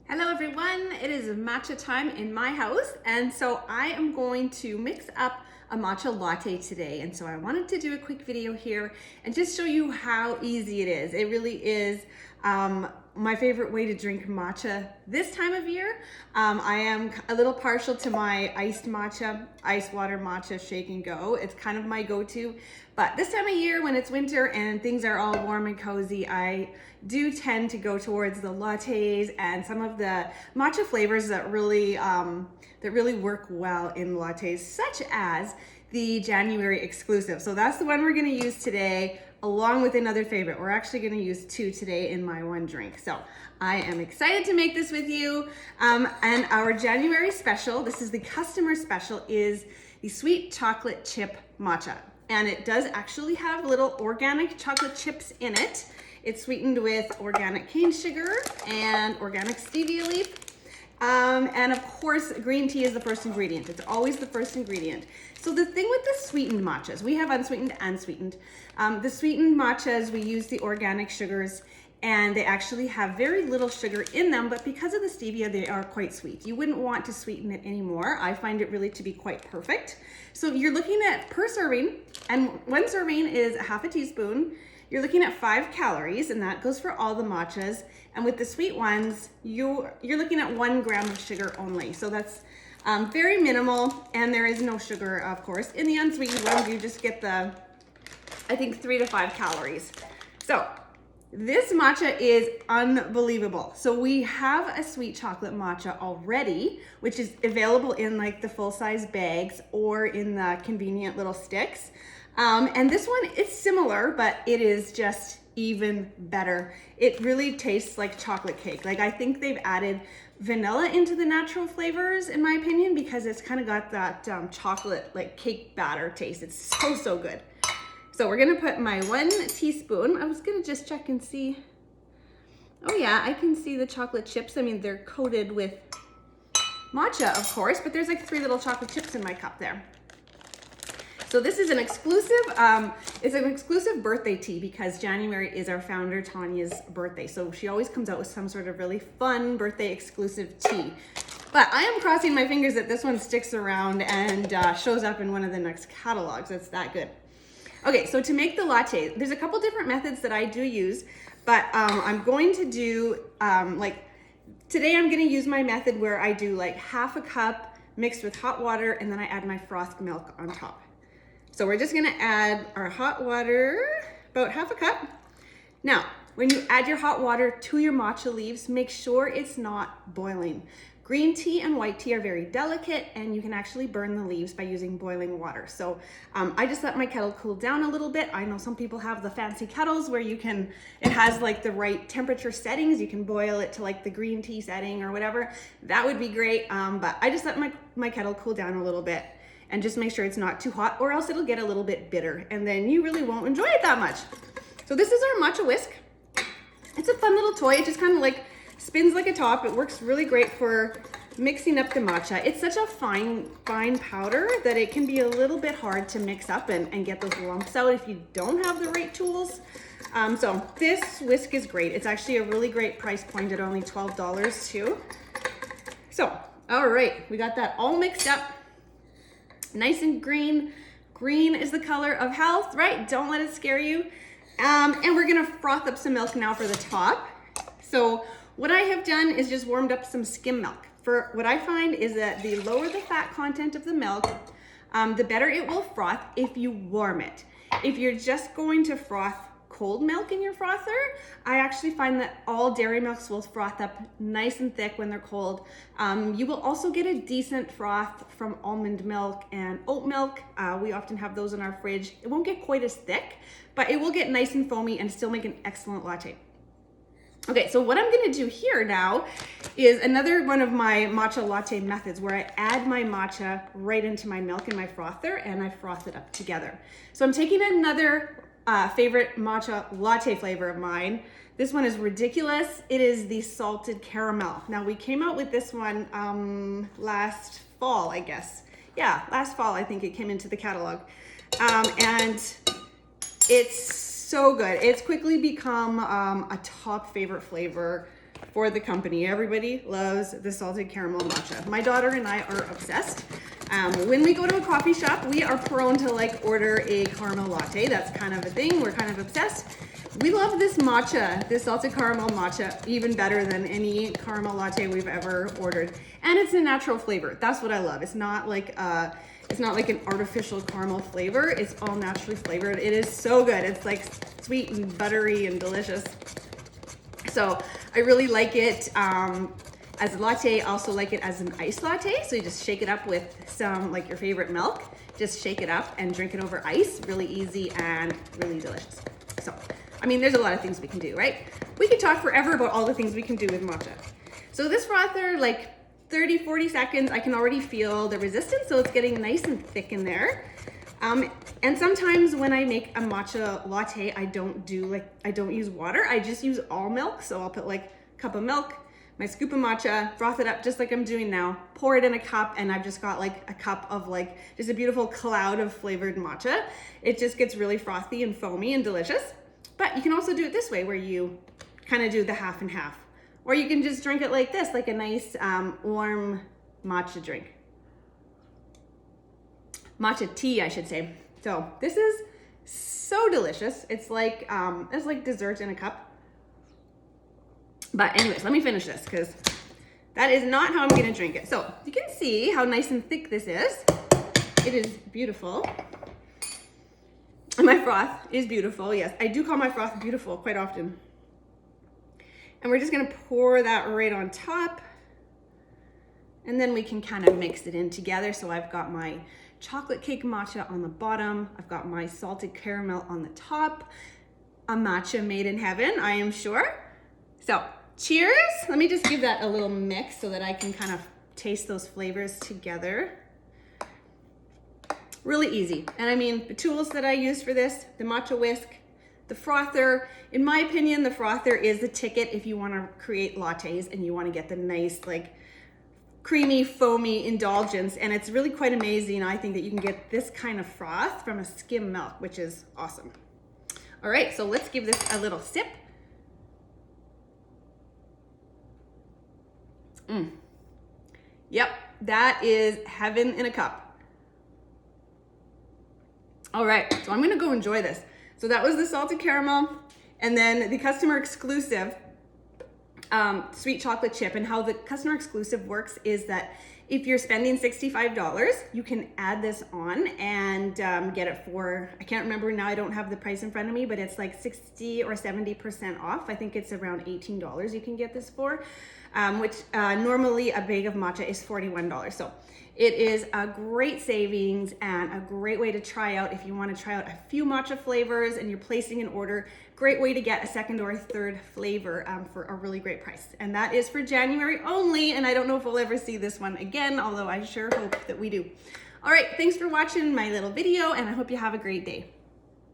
Hello everyone, it is matcha time in my house, and so I am going to mix up a matcha latte today. And so I wanted to do a quick video here and just show you how easy it is. It really is my favorite way to drink matcha this time of year. I am a little partial to my iced matcha, ice water matcha shake and go. It's kind of my go-to, but this time of year when it's winter and things are all warm and cozy, I do tend to go towards the lattes and some of the matcha flavors that really work well in lattes, such as the January exclusive. So that's the one we're going to use today, along with another favorite. We're actually going to use two today in my one drink. So I am excited to make this with you. And our January special, this is the customer special, is the sweet chocolate chip matcha. And it does actually have little organic chocolate chips in it. It's sweetened with organic cane sugar and organic stevia leaf. And of course, green tea is the first ingredient. It's always the first ingredient. So the thing with the sweetened matchas, we have unsweetened and sweetened. The sweetened matchas, we use the organic sugars, and they actually have very little sugar in them, but because of the stevia, they are quite sweet. You wouldn't want to sweeten it anymore. I find it really to be quite perfect. So you're looking at per serving, and one serving is half a teaspoon. You're looking at 5 calories, and that goes for all the matchas. And with the sweet ones, you're looking at 1 gram of sugar only. So that's very minimal, and there is no sugar, of course. In the unsweetened ones, you just get the, I think, 3 to 5 calories. So this matcha is unbelievable. So we have a sweet chocolate matcha already, which is available in like the full-size bags or in the convenient little sticks. And this one is similar, but it is just even better. It really tastes like chocolate cake. Like, I think they've added vanilla into the natural flavors, in my opinion, because it's kind of got that chocolate like cake batter taste. It's so good. So we're gonna put my 1 teaspoon. I was gonna just check and see. Oh yeah, I can see the chocolate chips. I mean, they're coated with matcha, of course, but there's like 3 little chocolate chips in my cup there. So this is an exclusive, it's an exclusive birthday tea because January is our founder Tanya's birthday. So she always comes out with some sort of really fun birthday exclusive tea. But I am crossing my fingers that this one sticks around and shows up in one of the next catalogs. It's that good. Okay, so to make the latte, there's a couple different methods that I do use, but I'm going to do, today I'm gonna use my method where I do like half a cup mixed with hot water, and then I add my frothed milk on top. So we're just gonna add our hot water, about half a cup. Now, when you add your hot water to your matcha leaves, make sure it's not boiling. Green tea and white tea are very delicate, and you can actually burn the leaves by using boiling water. So I just let my kettle cool down a little bit. I know some people have the fancy kettles where it has like the right temperature settings. You can boil it to like the green tea setting or whatever. That would be great, but I just let my kettle cool down a little bit. And just make sure it's not too hot, or else it'll get a little bit bitter, and then you really won't enjoy it that much. So this is our matcha whisk. It's a fun little toy. It just kind of like spins like a top. It works really great for mixing up the matcha. It's such a fine powder that it can be a little bit hard to mix up and get those lumps out if you don't have the right tools. So this whisk is great. It's actually a really great price point at only $12 too. So, all right, we got that all mixed up. Nice and green. Green is the color of health, right? Don't let it scare you. And we're gonna froth up some milk now for the top. So what I have done is just warmed up some skim milk. For what I find is that the lower the fat content of the milk, the better it will froth if you warm it. If you're just going to froth cold milk in your frother, I actually find that all dairy milks will froth up nice and thick when they're cold. You will also get a decent froth from almond milk and oat milk. We often have those in our fridge. It won't get quite as thick, but it will get nice and foamy and still make an excellent latte. Okay, so what I'm gonna do here now is another one of my matcha latte methods where I add my matcha right into my milk in my frother and I froth it up together. So I'm taking another favorite matcha latte flavor of mine. This one is ridiculous. It is the salted caramel. Now we came out with this one last fall, I guess. Yeah, last fall I think it came into the catalog. And it's so good. It's quickly become a top favorite flavor for the company. Everybody loves the salted caramel matcha. My daughter and I are obsessed. When we go to a coffee shop, we are prone to like order a caramel latte. That's kind of a thing. We're kind of obsessed. We love this matcha, this salted caramel matcha, even better than any caramel latte we've ever ordered. And it's a natural flavor. That's what I love. It's not like an artificial caramel flavor. It's all naturally flavored. It is so good. It's like sweet and buttery and delicious. So I really like it as a latte. I also like it as an iced latte. So you just shake it up with some, like your favorite milk. Just shake it up and drink it over ice. Really easy and really delicious. So, I mean, there's a lot of things we can do, right? We could talk forever about all the things we can do with matcha. So this frother, like 30, 40 seconds, I can already feel the resistance. So it's getting nice and thick in there. And sometimes when I make a matcha latte, I don't use water. I just use all milk. So I'll put like a cup of milk, my scoop of matcha, froth it up just like I'm doing now, pour it in a cup, and I've just got like a cup of like just a beautiful cloud of flavored matcha. It just gets really frothy and foamy and delicious. But you can also do it this way where you kind of do the half and half. Or you can just drink it like this, like a nice warm matcha drink. Matcha tea, I should say. So this is so delicious. It's like dessert in a cup. But anyways, let me finish this because that is not how I'm gonna drink it. So you can see how nice and thick this is. It is beautiful. And my froth is beautiful. Yes, I do call my froth beautiful quite often. And we're just gonna pour that right on top. And then we can kind of mix it in together. So I've got my chocolate cake matcha on the bottom. I've got my salted caramel on the top. A matcha made in heaven, I am sure. So cheers. Let me just give that a little mix so that I can kind of taste those flavors together. Really easy. And I mean, the tools that I use for this, the matcha whisk, the frother. In my opinion, the frother is the ticket if you want to create lattes and you want to get the nice, like, creamy, foamy indulgence. And it's really quite amazing, I think, that you can get this kind of froth from a skim milk, which is awesome. All right, so let's give this a little sip. Yep, that is heaven in a cup. All right, so I'm gonna go enjoy this. So that was the salted caramel, and then the customer exclusive sweet chocolate chip. And how the customer exclusive works is that if you're spending $65, you can add this on and get it for, I can't remember now, I don't have the price in front of me, but it's like 60 or 70% off. I think it's around $18 you can get this for, which normally a bag of matcha is $41. So it is a great savings and a great way to try out if you want to try out a few matcha flavors and you're placing an order. Great way to get a second or a third flavor for a really great price. And that is for January only. And I don't know if we'll ever see this one again, although I sure hope that we do. All right, thanks for watching my little video, and I hope you have a great day.